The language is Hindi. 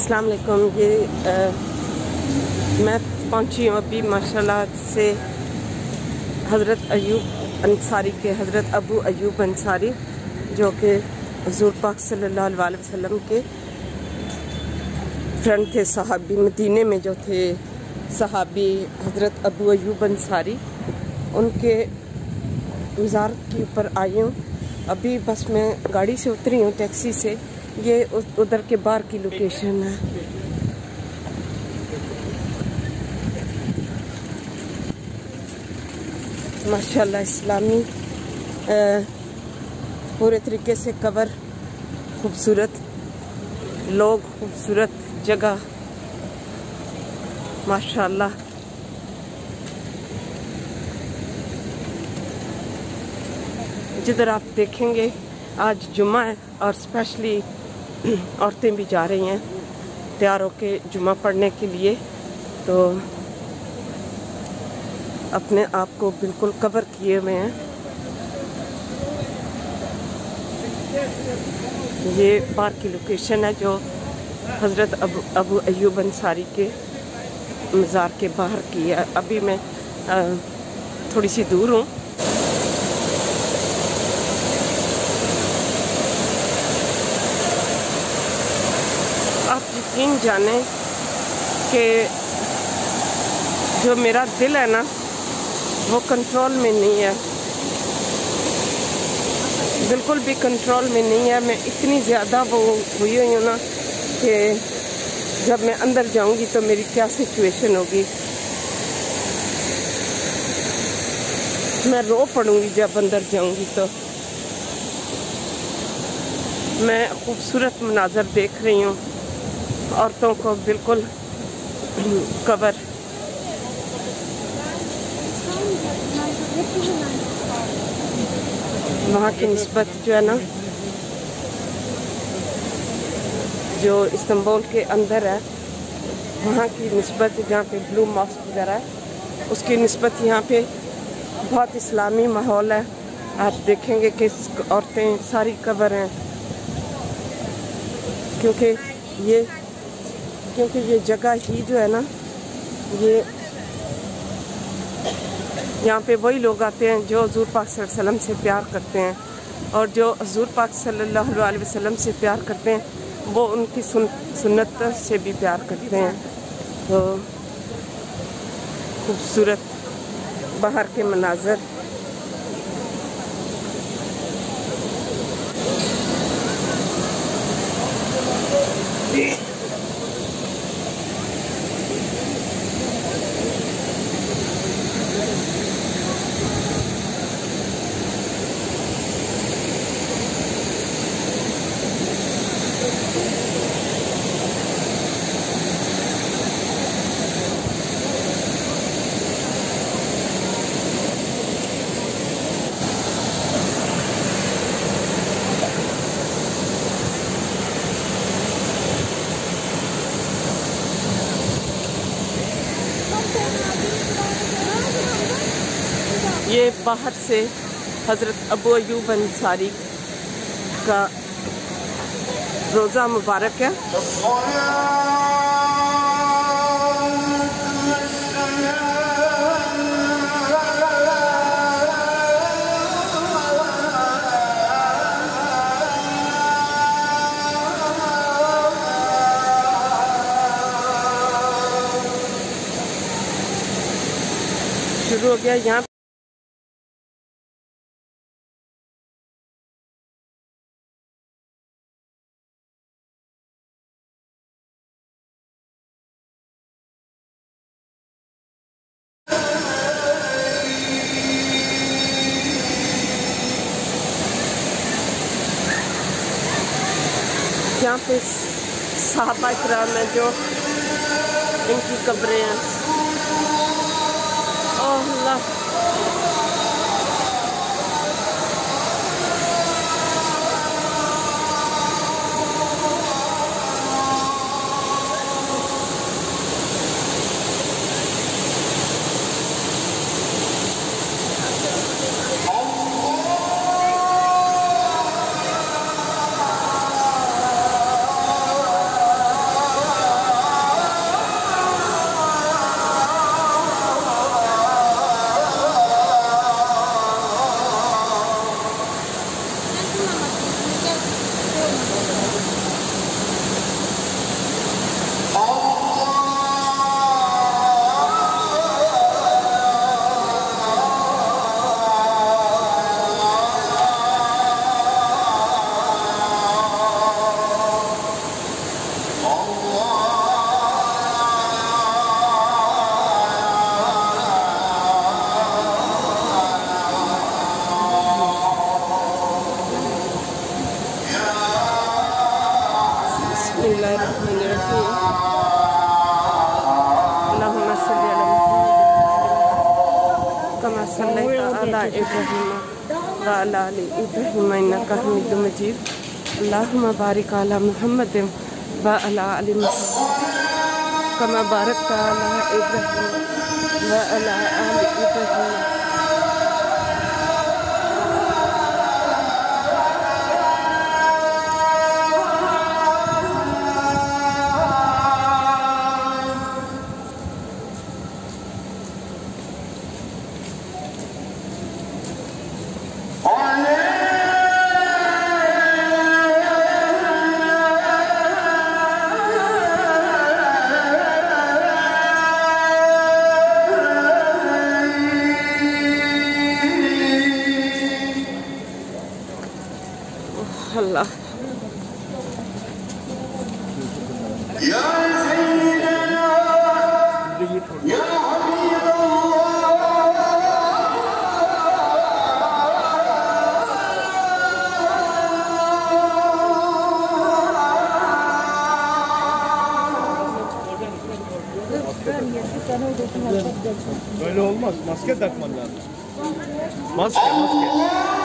अस्सलाम वालेकुम। मैं पहुंची हूँ अभी माशाल्लाह से हज़रत अयूब अंसारी के, हज़रत अबू अयूब अंसारी जो कि हुज़ूर पाक सल्लल्लाहु अलैहि वसल्लम के फ्रेंड थे, सहाबी मदीने में जो थे सहाबी हज़रत अबू अयूब अंसारी, उनके मज़ार के ऊपर आई हूँ। अभी बस मैं गाड़ी से उतरी हूँ, टैक्सी से। ये उधर के बाहर की लोकेशन है। माशाल्लाह इस्लामी पूरे तरीके से कवर, खूबसूरत लोग, खूबसूरत जगह माशाल्लाह। जिधर आप देखेंगे आज जुम्मा है और स्पेशली औरतें भी जा रही हैं तैयार होके जुम्मा पढ़ने के लिए, तो अपने आप को बिल्कुल कवर किए हुए हैं। ये बाहर की लोकेशन है जो हज़रत अबू अयूब अंसारी के मज़ार के बाहर की है। अभी मैं थोड़ी सी दूर हूँ। आप यकीन जाने कि जो मेरा दिल है ना वो कंट्रोल में नहीं है, बिल्कुल भी कंट्रोल में नहीं है। मैं इतनी ज़्यादा वो हुई हूँ ना कि जब मैं अंदर जाऊंगी तो मेरी क्या सिचुएशन होगी। मैं रो पड़ूंगी जब अंदर जाऊंगी। तो मैं खूबसूरत मनाज़र देख रही हूँ, औरतों को बिल्कुल कवर। वहाँ की निस्बत जो है ना, जो इस्तांबुल के अंदर है, वहाँ की निस्बत जहाँ पे ब्लू मॉस्क वगैरह है, उसकी निस्बत यहाँ पे बहुत इस्लामी माहौल है। आप देखेंगे कि औरतें सारी कवर हैं, क्योंकि ये जगह ही जो है ना, ये यहाँ पे वही लोग आते हैं जो हुज़ूर पाक सल्लल्लाहु अलैहि वसल्लम से प्यार करते हैं, और जो हुज़ूर पाक सल्लल्लाहु अलैहि वसल्लम से प्यार करते हैं वो उनकी सुन्नत से भी प्यार करते हैं। तो खूबसूरत बाहर के मनाज़र, ये बाहर से हज़रत अबू अयूब अंसारी का रोज़ा मुबारक है। शुरू हो गया यहाँ। यहाँ पे सहाबा इकराम है जो इनकी कब्रें हैं। ओह अल्लाह, बिस्मिल्लाहिर्रहमानिर्रहीम। अल्लाहुम्मा सल्लि अला मुहम्मद कमा सल्लैता अला इब्राहीम व अला आलि इब्राहीम इन्नका हमीदुम मजीद। अल्लाहुम्मा बारिक अला मुहम्मद व अला आलि मुहम्मद कमा बारकता अला इब्राहीम व अला आलि इब्राहीम। अल्लाह Böyle olmaz. Maske takman lazım. Maske.